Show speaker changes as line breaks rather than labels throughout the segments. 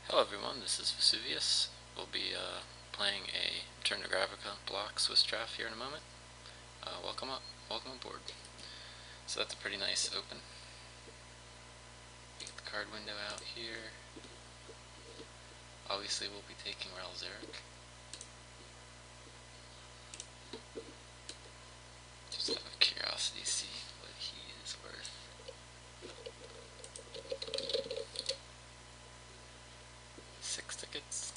Hello everyone, this is Vesuvius. We'll be playing a Return to Gravica block Swiss draft here in a moment. Welcome aboard. So that's a pretty nice open. Get the card window out here. Obviously we'll be taking Ralzeric. Just out of curiosity, see what he is worth. 6 tickets.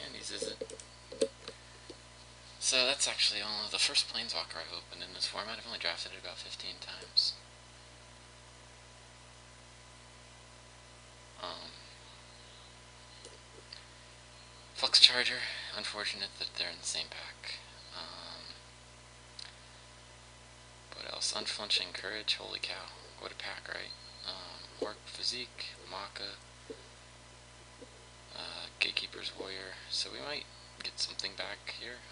And he uses it. So that's actually only the first Planeswalker I've opened in this format. I've only drafted it about 15 times. Flux Charger, unfortunate that they're in the same pack. What else? Unflinching Courage, holy cow. What a pack, right? Orc Physique, Maka, Gatekeeper's Warrior. So we might get something back here.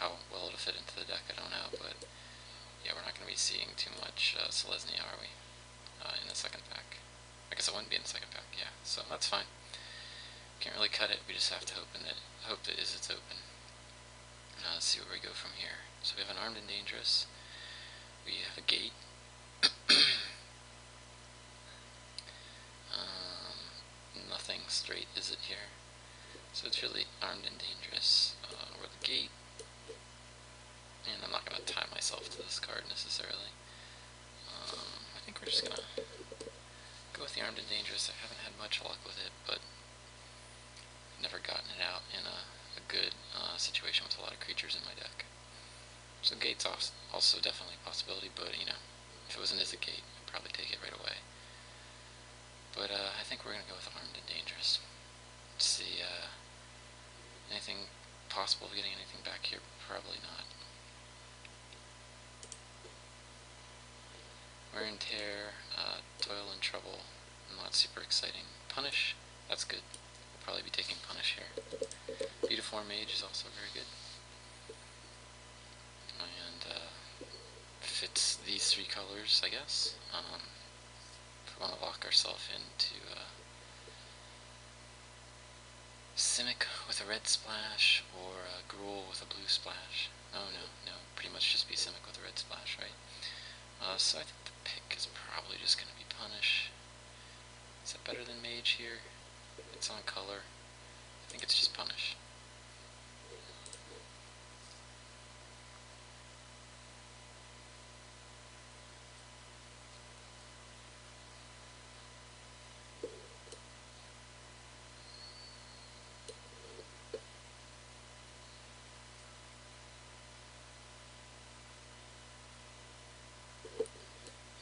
How well it'll fit into the deck, I don't know, but yeah, we're not going to be seeing too much Selesnya, are we? In the second pack. I guess it wouldn't be in the second pack, yeah, so that's fine. Can't really cut it, we just have to hope that it's open. Let's see where we go from here. So we have an Armed and Dangerous. We have a Gate. Nothing straight, is it here? So it's really Armed and Dangerous, or the Gate. And I'm not going to tie myself to this card necessarily. I think we're just going to go with the Armed and Dangerous. I haven't had much luck with it, but I've never gotten it out in a good situation with a lot of creatures in my deck. So Gate's also definitely a possibility, but you know, if it was an Izzet Gate, I'd probably take it right away. But I think we're going to go with Armed and Dangerous. Let's see, anything possible of getting anything back here? Probably not. Wear and Tear, Toil and Trouble, not super exciting. Punish, that's good. We'll probably be taking Punish here. Beautiform Mage is also very good. And fits these 3 colors, I guess. If we want to lock ourselves into Simic with a red splash, or Gruul with a blue splash. No, pretty much just be Simic with a red splash, right? So I think the pick is probably just going to be Punish. Is that better than Mage here? It's on color. I think it's just Punish.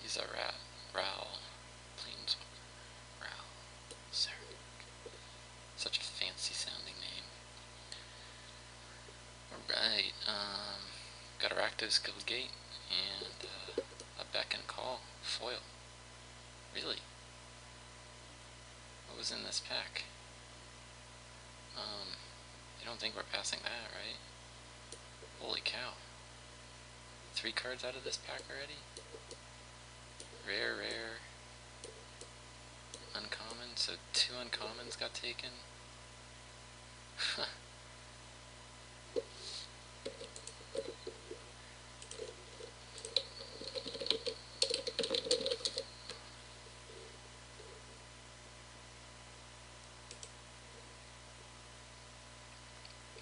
He's a Ral. Planeswalker. Ralzeric. Such a fancy sounding name. Alright, got a Rakdos Guild Gate, and a Beck and Call foil. Really? What was in this pack? You don't think we're passing that, right? Holy cow. 3 cards out of this pack already? Rare, uncommon, so 2 uncommons got taken?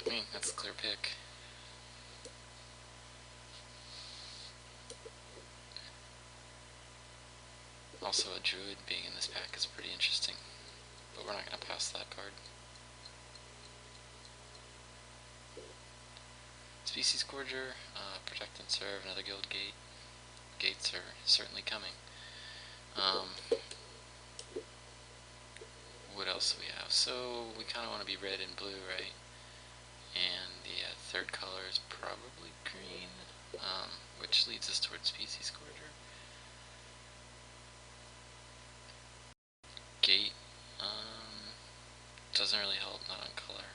I mean, that's a clear pick. Also, a Druid being in this pack is pretty interesting, but we're not going to pass that card. Species Scourger, Protect and Serve, another Guild Gate. Gates are certainly coming. What else do we have? So, we kind of want to be red and blue, right? And the third color is probably green, which leads us towards Species Scourger. Gate doesn't really help, not on color.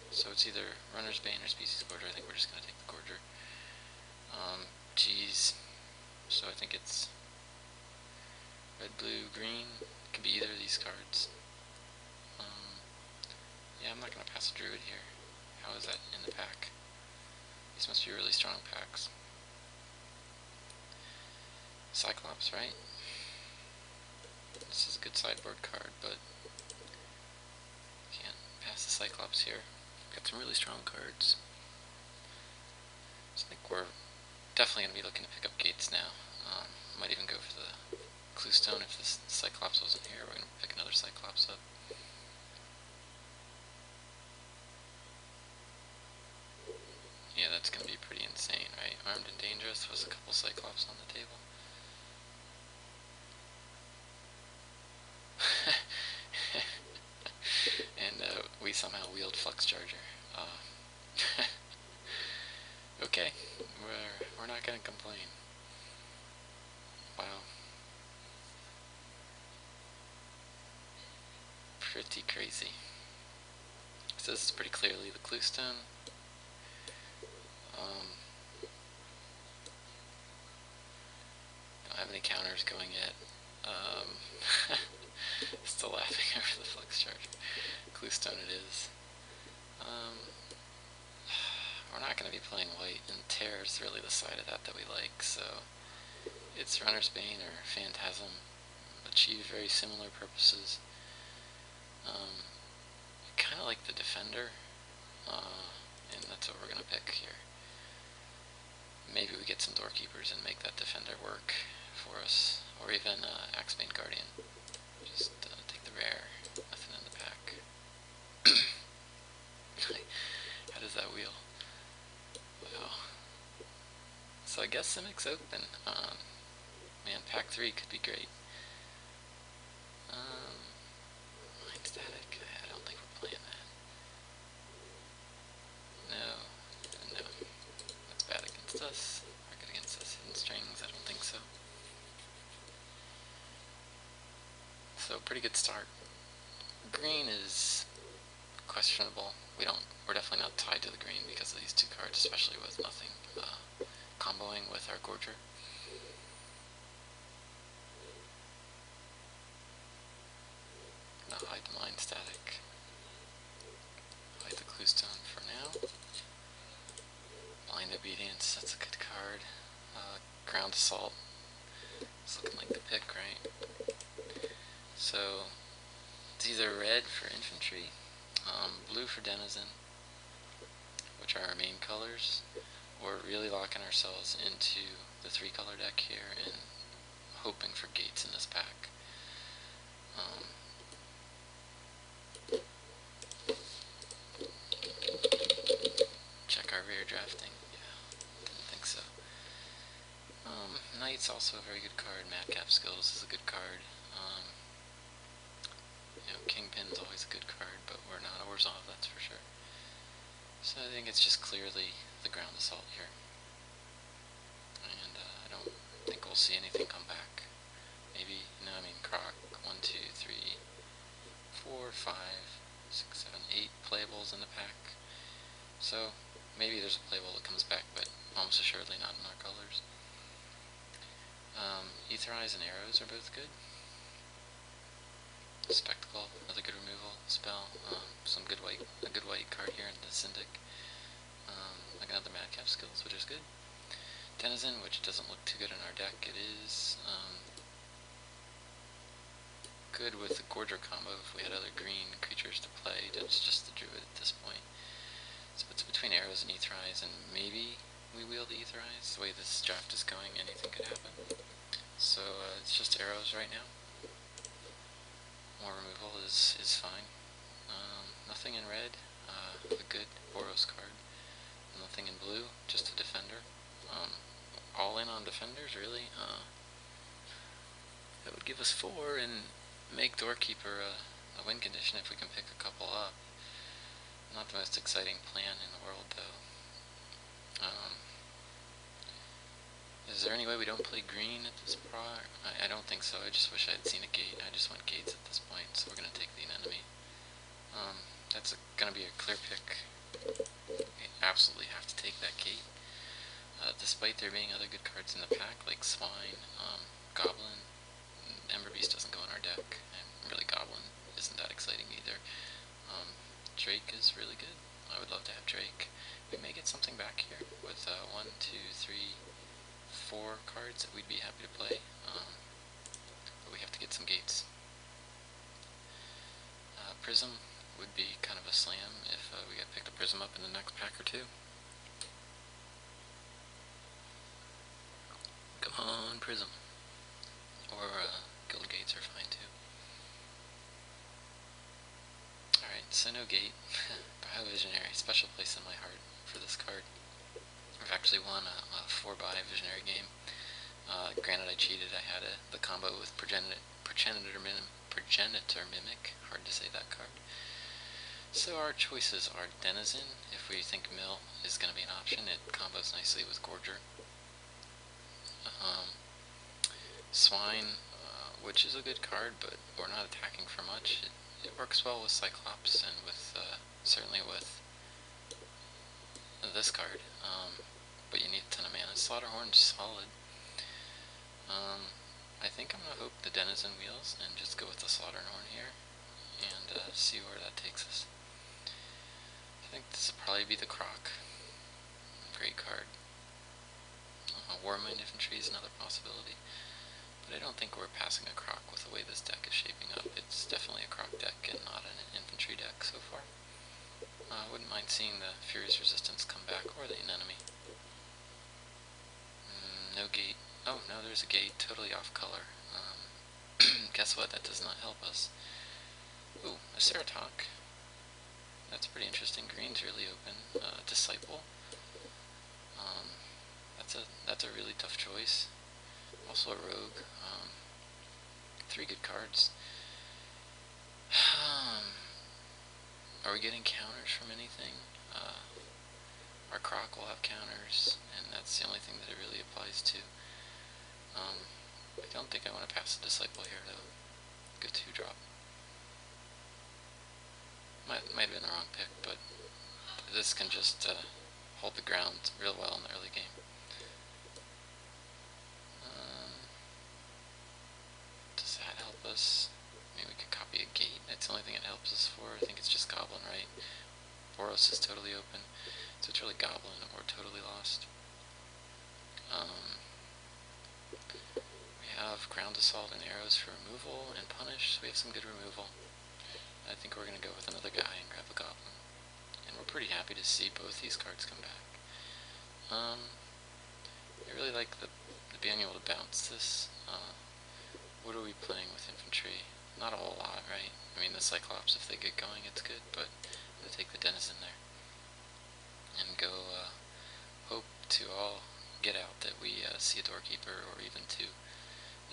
So it's either Runner's Bane or Species Gorger. I think we're just going to take the Gorger. Geez. So I think it's red, blue, green. It could be either of these cards. strong packs. Cyclops, right? This is a good sideboard card, but can't pass the Cyclops here. Got some really strong cards. So I think we're definitely going to be looking to pick up gates now. Might even go for the Clue Stone if this Cyclops wasn't here. We're going to pick another Cyclops up. Yeah, that's going to be pretty insane, right? Armed and Dangerous was a couple Cyclops on the table. And we somehow wield Flux Charger. Okay, we're not going to complain. Wow. Pretty crazy. So this is pretty clearly the Clue Stone. Don't have any counters going yet. Still laughing over the Flux Charge. Clue Stone it is. We're not going to be playing white, and Tear is really the side of that we like, so it's Runner's Bane or Phantasm achieve very similar purposes. Kind of like the Defender, and that's what we're going to pick here. Maybe we get some Doorkeepers and make that Defender work for us, or even Axebane Guardian. Just take the rare, nothing in the pack. How does that wheel? Wow. So I guess Simic's open. Man, pack 3 could be great. Mind Static? I don't think we're playing that. No. That's bad against us. Or good against us. Hidden Strings? I don't think so. So, pretty good start. Green is questionable. We're definitely not tied to the green because of these two cards, especially with nothing comboing with our Gorger. Now hide the Mind Static. Hide the Clue Stone for now. Blind Obedience, that's a good card. Ground Assault. It's looking like the pick, right? So, it's either red for infantry, blue for denizen, which are our main colors, or really locking ourselves into the 3-color deck here and hoping for gates in this pack. Check our rear drafting. Yeah, didn't think so. Knight's also a very good card. Madcap Skills is a good card. Kingpin's always a good card, but we're not a Orzhov, that's for sure. So I think it's just clearly the Ground Assault here. And I don't think we'll see anything come back. Maybe, no, I mean Croc, 1, 2, 3, 4, 5, 6, 7, 8 playables in the pack. So maybe there's a playable that comes back, but almost assuredly not in our colors. Aetherize and Arrows are both good. Spectacle, another good removal spell. A good white card here in the Syndic. Like another Madcap Skills, which is good. Denizen, which doesn't look too good in our deck. It is good with the Gorger combo if we had other green creatures to play. That's just the Druid at this point. So it's between Arrows and Aetherize, and maybe we wield the Aetherize. The way this draft is going, anything could happen. So it's just Arrows right now. More removal is fine. Nothing in red, a good Boros card. Nothing in blue, just a Defender. All in on Defenders, really. That would give us 4 and make Doorkeeper a win condition if we can pick a couple up. Not the most exciting plan in the world, though. Is there any way we don't play green at this part? I don't think so. I just wish I had seen a gate. I just want gates at this point, so we're going to take the Anemone. That's going to be a clear pick. We absolutely have to take that gate. Despite there being other good cards in the pack, like Swine, Goblin, Ember Beast doesn't go in our deck, and really Goblin isn't that exciting either. Drake is really good. I would love to have Drake. We may get something back here with 1, 2, 3, 4 cards that we'd be happy to play, but we have to get some gates. Prism would be kind of a slam if we got picked a Prism up in the next pack or two. Come on, Prism. Or Guild Gates are fine too. Alright, so no gate. Bio-Visionary, special place in my heart for this card. I've actually won a 4-buy Visionary game. Granted, I cheated. I had the combo with Progenitor Mimic. Hard to say that card. So our choices are Denizen. If we think Mill is going to be an option, it combos nicely with Gorger. Swine, which is a good card, but we're not attacking for much. It works well with Cyclops and with certainly with this card, but you need a ton of mana. Slaughterhorn's solid. I think I'm going to hope the Denizen wheels and just go with the Slaughterhorn here and see where that takes us. I think this will probably be the Croc. Great card. Warmind Infantry is another possibility, but I don't think we're passing a Croc with the way this deck is shaping up. It's definitely a Croc deck and not an infantry deck so far. I wouldn't mind seeing the Furious Resistance come back, or the Anemone. No gate. Oh, no, there's a gate. Totally off color. Guess what? That does not help us. Ooh, a Ceratok. That's pretty interesting. Green's really open. Disciple. That's a really tough choice. Also a Rogue. 3 good cards. Are we getting counters from anything? Our Croc will have counters, and that's the only thing that it really applies to. I don't think I want to pass the Disciple here, though. Good 2-drop. Might have been the wrong pick, but this can just hold the ground real well in the early game. Does that help us? I mean, we could copy a gate. That's the only thing it helps us for. I think it's just Goblin, right? Boros is totally open, so it's really Goblin or totally lost. We have Ground Assault and Arrows for removal and Punish, so we have some good removal. I think we're going to go with another guy and grab a Goblin. And we're pretty happy to see both these cards come back. I really like the being able to bounce this. What are we playing with infantry? Not a whole lot, right? I mean, the Cyclops, if they get going, it's good, but I'm going to take the Denizen there. And go hope to all get out that we see a Doorkeeper, or even 2.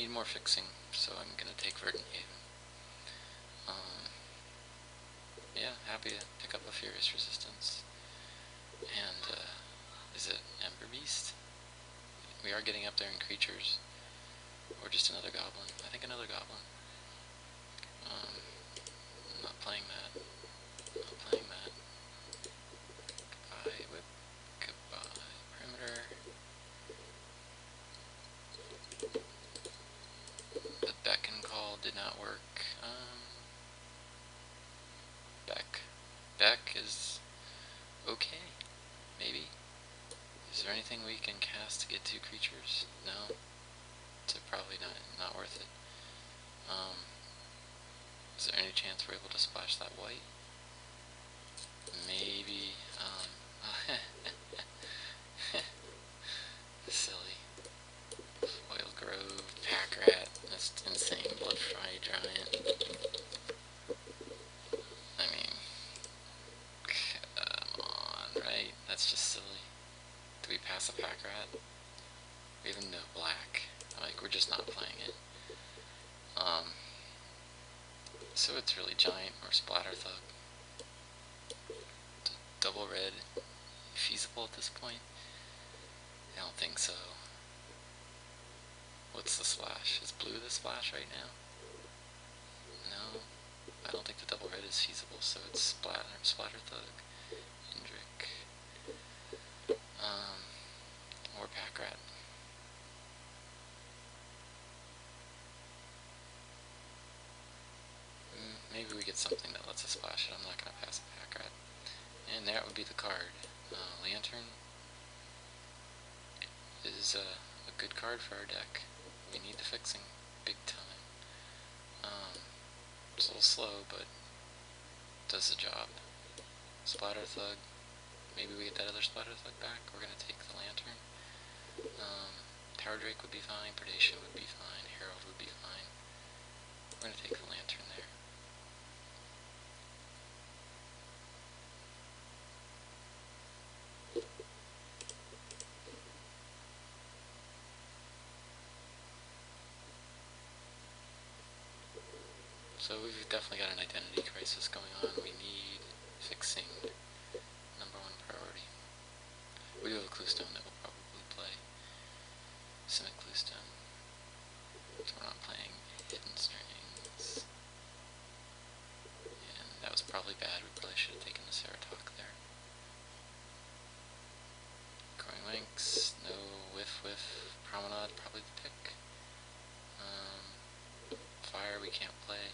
Need more fixing, so I'm going to take Verdanthaven. Yeah, happy to pick up a Furious Resistance. And, is it Ember Beast? We are getting up there in creatures. Or just another Goblin. I think another Goblin. I'm not playing that. Not playing that. Goodbye, Whip. Goodbye, Perimeter. The Beckon Call did not work. Beck is okay. Maybe. Is there anything we can cast to get 2 creatures? No. So probably not worth it. Is there any chance we're able to splash that white? Maybe. Silly. Foil Grove, Pack Rat, that's insane. Blood Fry Giant. I mean, come on, right? That's just silly. Do we pass a Pack Rat? We have no black. Like, we're just not playing it. So it's really Giant or Splatter Thug. Double red feasible at this point? I don't think so. What's the splash? Is blue the splash right now? No. I don't think the double red is feasible, so it's Splatter Thug. Indric. Or Pack Rat. Maybe we get something that lets us splash it. I'm not going to pass a Pack Rat. And that would be the card. Lantern is a good card for our deck. We need the fixing big time. It's a little slow, but does the job. Splatter Thug. Maybe we get that other Splatter Thug back. We're going to take the Lantern. Tower Drake would be fine. Predation would be fine. Herald would be fine. We're going to take the Lantern there. So we've definitely got an identity crisis going on. We need fixing. Number one priority. We do have a Cluestone that we'll probably play. Simic Cluestone. So we're not playing Hidden Strings. And that was probably bad. We probably should have taken the Ceratok there. Growing Links, no Whiff Whiff. Promenade, probably the pick. Fire we can't play.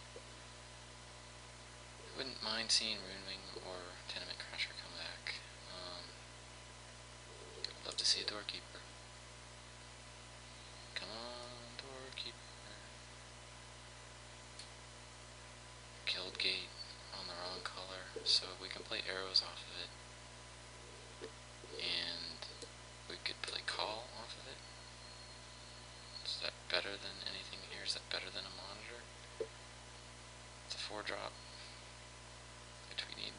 I wouldn't mind seeing Runewing or Tenement Crasher come back. I'd love to see a Doorkeeper. Come on, Doorkeeper. Killed Gate on the wrong color, so we can play arrows off of it. And we could play Call off of it. Is that better than anything here? Is that better than a Monitor? It's a 4-drop, which we need.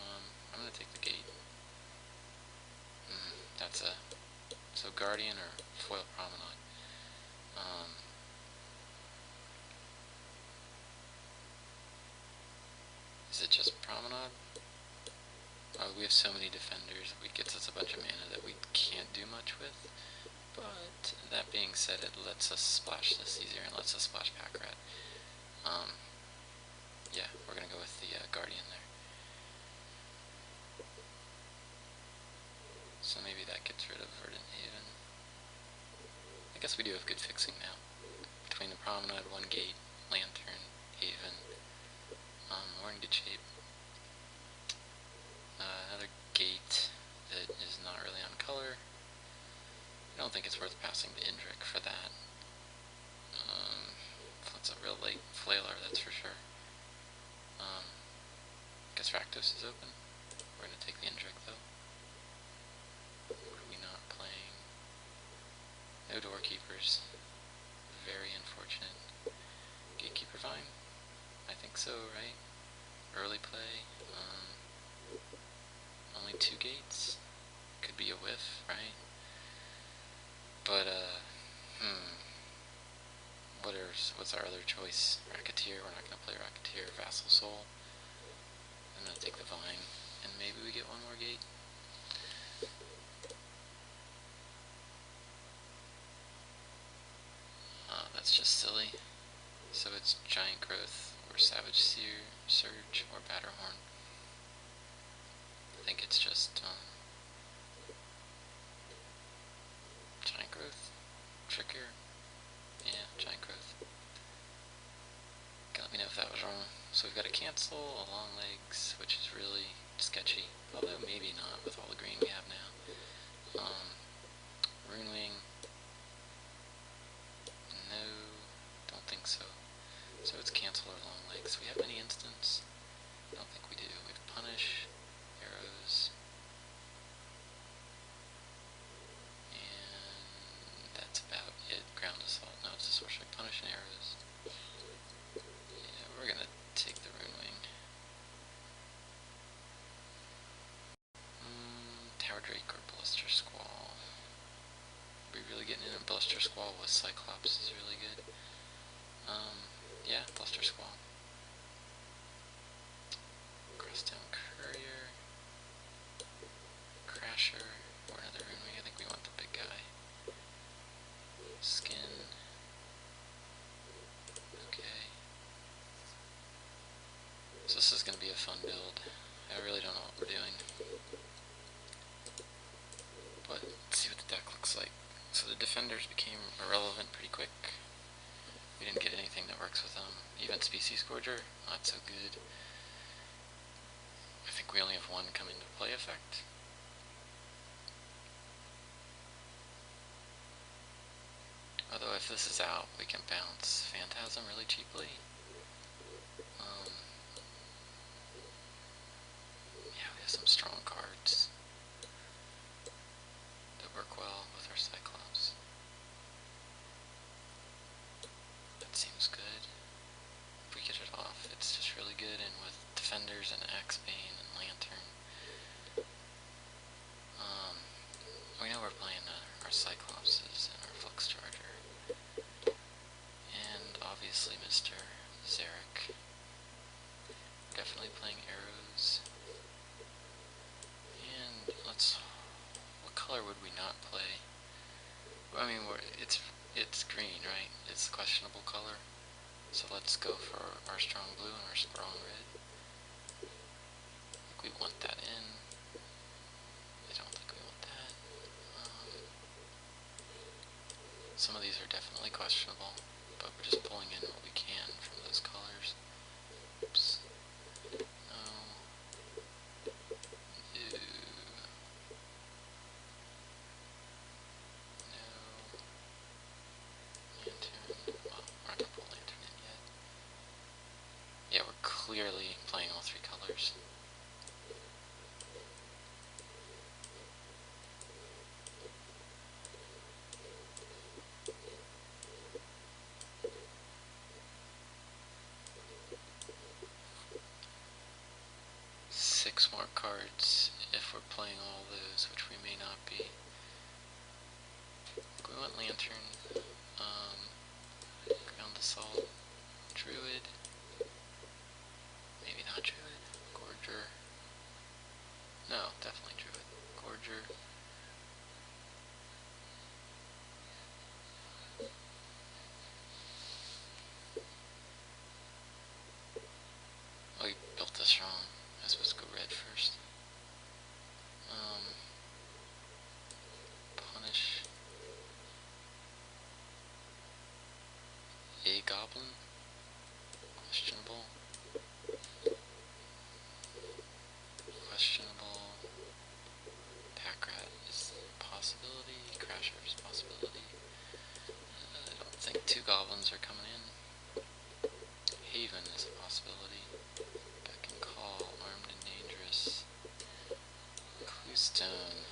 I'm going to take the Gate. That's a... So Guardian or Foil Promenade. Is it just Promenade? We have so many defenders, it gets us a bunch of mana that we can't do much with. But that being said, it lets us splash this easier and lets us splash Pack Rat. Yeah, we're gonna go with the Guardian there. So maybe that gets rid of Verdant Haven. I guess we do have good fixing now. Between the Promenade, 1 Gate, Lantern, Haven. We're in good shape. Another Gate that is not really on color. I don't think it's worth passing the Indrik for that. That's a real late flailer, that's for sure. Guess Rakdos is open. We're going to take the Indrik though. What are we not playing? No Doorkeepers. Very unfortunate. Gatekeeper fine? I think so, right? Early play. Only 2 gates. Could be a whiff, right? But, what's our other choice? Racketeer, we're not going to play Racketeer. Vassal Soul. I'm going to take the Vine, and maybe we get one more gate. That's just silly. So it's Giant Growth, or Savage Seer, Surge, or Batterhorn. I think it's just, Giant Growth. Trickier. Yeah, Giant Growth. Let me know if that was wrong. So we've got a Cancel, a Long Legs, which is really sketchy. Although maybe not with all the green we have now. Runewing. No, don't think so. So it's Cancel or Long Legs. Do we have any instants? I don't think we do. We have Punish, Arrows, and that's about it. Ground Assault. No, it's a Sorcery. Punish and Arrows. Yeah, we're gonna take the Runewing. Tower Drake or Bluster Squall. Are we really getting in a Bluster Squall with Cyclops is really good. Yeah, Bluster Squall. Crosstown Courier. Crasher. Or another Runewing. I think we want the big guy. Skin. Okay. So this is going to be a fun build. I really don't know what we're doing. But let's see what the deck looks like. So the defenders became irrelevant pretty quick. We didn't get anything that works with them. Even Species Scourger, not so good. I think we only have one come into play effect. Although if this is out, we can bounce Phantasm really cheaply. Yeah, we have some strong cards that work well with our Cyclops. That seems good. If we get it off, it's just really good, and with Defenders and Axebane and Lantern. We know we're playing our Cyclopses and our Flux Charger. And obviously Mr. Zarek. Definitely playing arrows. And what color would we not play? I mean, it's green, right? It's a questionable color. So let's go for our strong blue and our strong red. I think we want that in. I don't think we want that. Some of these are definitely questionable, but we're just pulling in what we can from those colors. Oops. No. Ew. No. Lantern. Well, we're not gonna pull Lantern in yet. Yeah, we're clearly playing all three colors. Six more cards if we're playing all those, which we may not be. We want Lantern, Ground Assault, Druid, maybe not Druid, Gorger. No, definitely Druid. Gorger. Oh, you built this wrong. I was supposed to go red first. Punish a goblin. Questionable. Questionable. Packrat is a possibility. Crasher is a possibility. I don't think two goblins are coming in. Haven is a possibility. Beck and Call, Armed and Dangerous. Cluestone.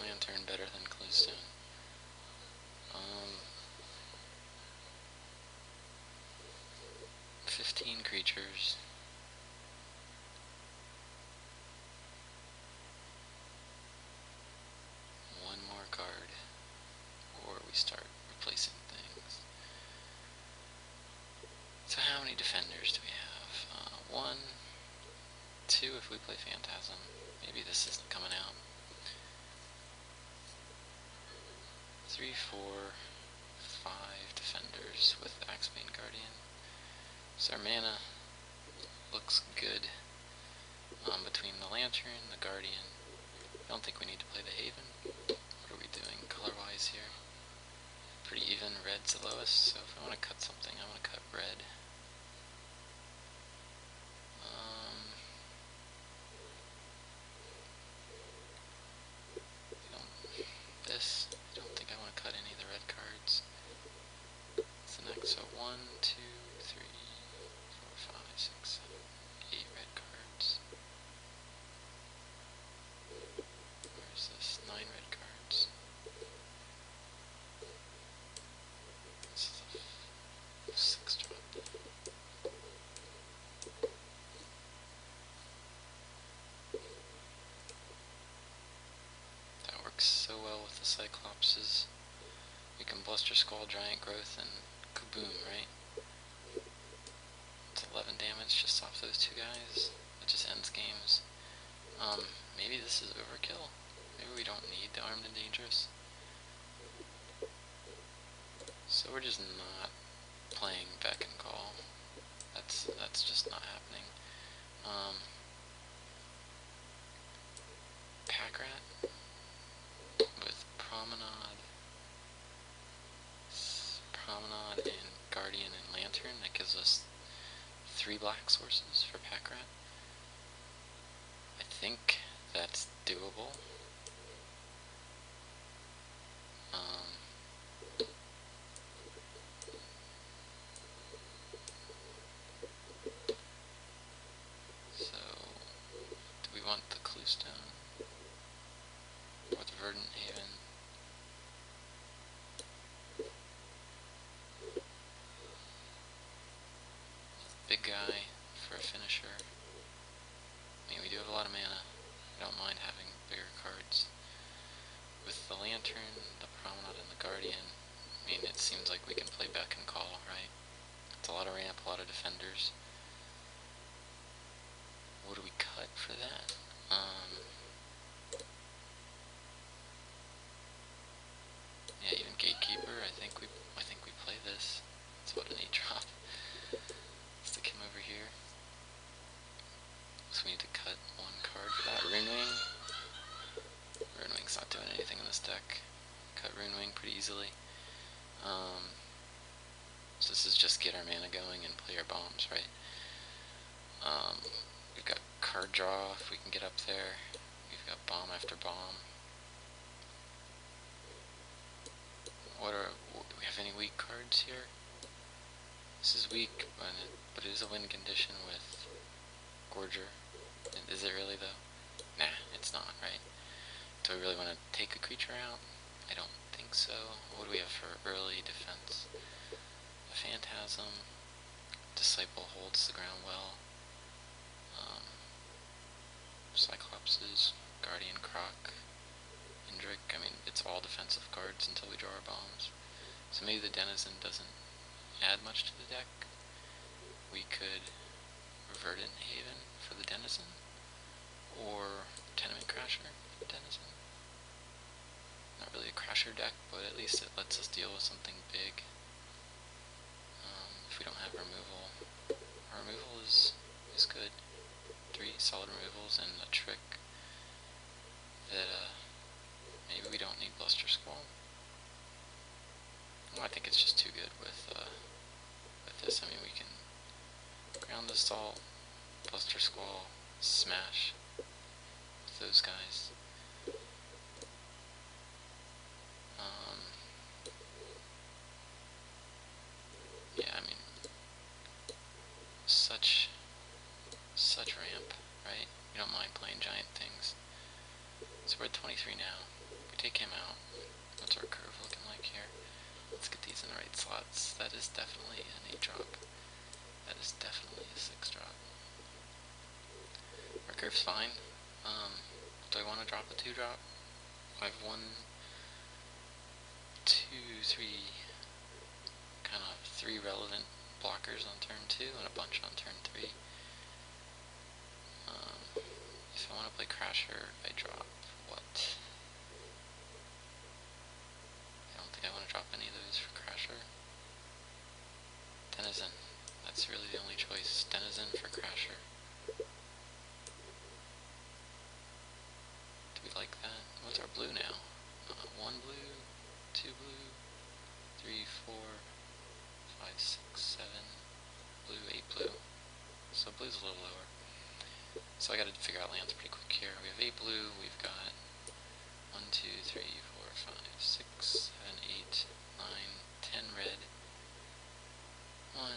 Lantern better than Cluestone. 15 creatures. One more card, or we start replacing things. So how many defenders do we have? 1, 2 if we play Phantasm. Maybe this isn't coming out. 3, 4, 5 defenders with Axebane Guardian. So our mana looks good between the Lantern, the Guardian. I don't think we need to play the Haven. What are we doing color-wise here? Pretty even, red's the lowest, so if I want to cut something, I want to cut red. I don't think I want to cut any of the red cards. What's the next? So 1, 2, 3, 4, 5, 6, 7, 8 red cards. Where is this? 9 red cards. This is a 6 drop. That works so well with the Cyclopses. We can Bluster Squall, Giant Growth, and kaboom, right? It's 11 damage just off those two guys. That just ends games. Maybe this is overkill. Maybe we don't need the Armed and Dangerous. So we're just not playing Beck and Call. That's just not happening. Packrat with Promenade and Guardian, and Lantern. That gives us 3 black sources for Pack Rat. I think that's doable. So, do we want the Cluestone or the Verdant Haven? Big guy for a finisher. I mean, we do have a lot of mana. I don't mind having bigger cards. With the Lantern, the Promenade, and the Guardian, I mean, it seems like we can play Beck and Call, right? It's a lot of ramp, a lot of defenders. What do we cut for that? Yeah, even Gatekeeper. I think we play this. It's what, an 8-drop. Stick him over here. So we need to cut 1 card for that. Runewing. Runewing's not doing anything in this deck. Cut Runewing pretty easily. So this is just get our mana going and play our bombs, right? We've got card draw if we can get up there. We've got bomb after bomb. Do we have any weak cards here? This is weak, but it is a win condition with Gorger. Is it really though? Nah, it's not, right? Do we really want to take a creature out? I don't think so. What do we have for early defense? A Phantasm. Disciple holds the ground well. Cyclopses, Guardian, Croc, Indric. I mean, it's all defensive cards until we draw our bombs. So maybe the Denizen doesn't add much to the deck. We could Verdant Haven for the Denizen, or Tenement Crasher for the Denizen. Not really a Crasher deck, but at least it lets us deal with something big. If we don't have removal, our removal is good. 3 solid removals and a trick that maybe we don't need Bluster Squall. Well, I think it's just too good with this. I mean, we can Ground Assault, Bluster Squall, Smash with those guys. Yeah, I mean, such ramp, right? We don't mind playing giant things. So we're at 23 now. We take him out. What's our curve looking like here? Let's get these in the right slots. That is definitely an 8-drop. That is definitely a 6-drop. Our curve's fine. Do I want to drop a 2-drop? I have 1, 2, 3, kind of 3 relevant blockers on turn 2 and a bunch on turn 3. If I want to play Crasher, I drop what? I don't think I want to drop any of those for Crasher. Denizen. That's really the only choice. Denizen for Crasher. Do we like that? What's our blue now? 1 blue, 2 blue, 3, 4, 5, 6, 7, blue, 8 blue. So blue's a little lower. So I gotta figure out lands pretty quick here. We have 8 blue, we've got 1, 2, 3, 4, 5, 6, 7, 8, 9, 10 red. 1,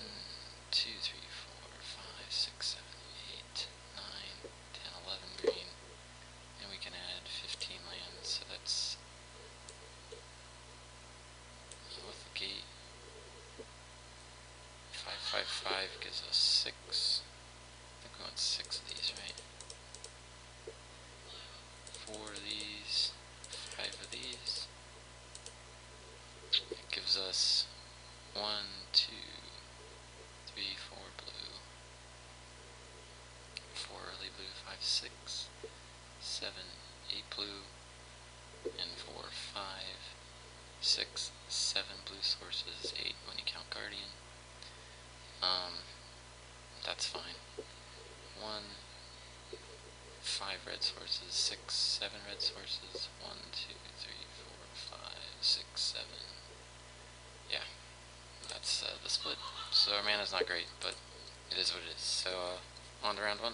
2, 3, 4, 5, 6, 7, 8, 9, 10, 11 green. And we can add 15 lands, so that's with the gate. 5, 5, 5 gives us 6. I think we want 6 of these, right? 4 of these, 5 of these. It gives us 1, 2, 3, 4 blue, 4 early blue, 5, 6, 7, 8 blue, and 4, 5, 6, 7 blue sources, 8 when you count Guardian. That's fine. 1, 5 red sources, 6, 7 red sources, 1, 2, 3, 4, 5, 6, 7. Yeah, that's this split, so our mana's not great, but it is what it is. So, on to round one.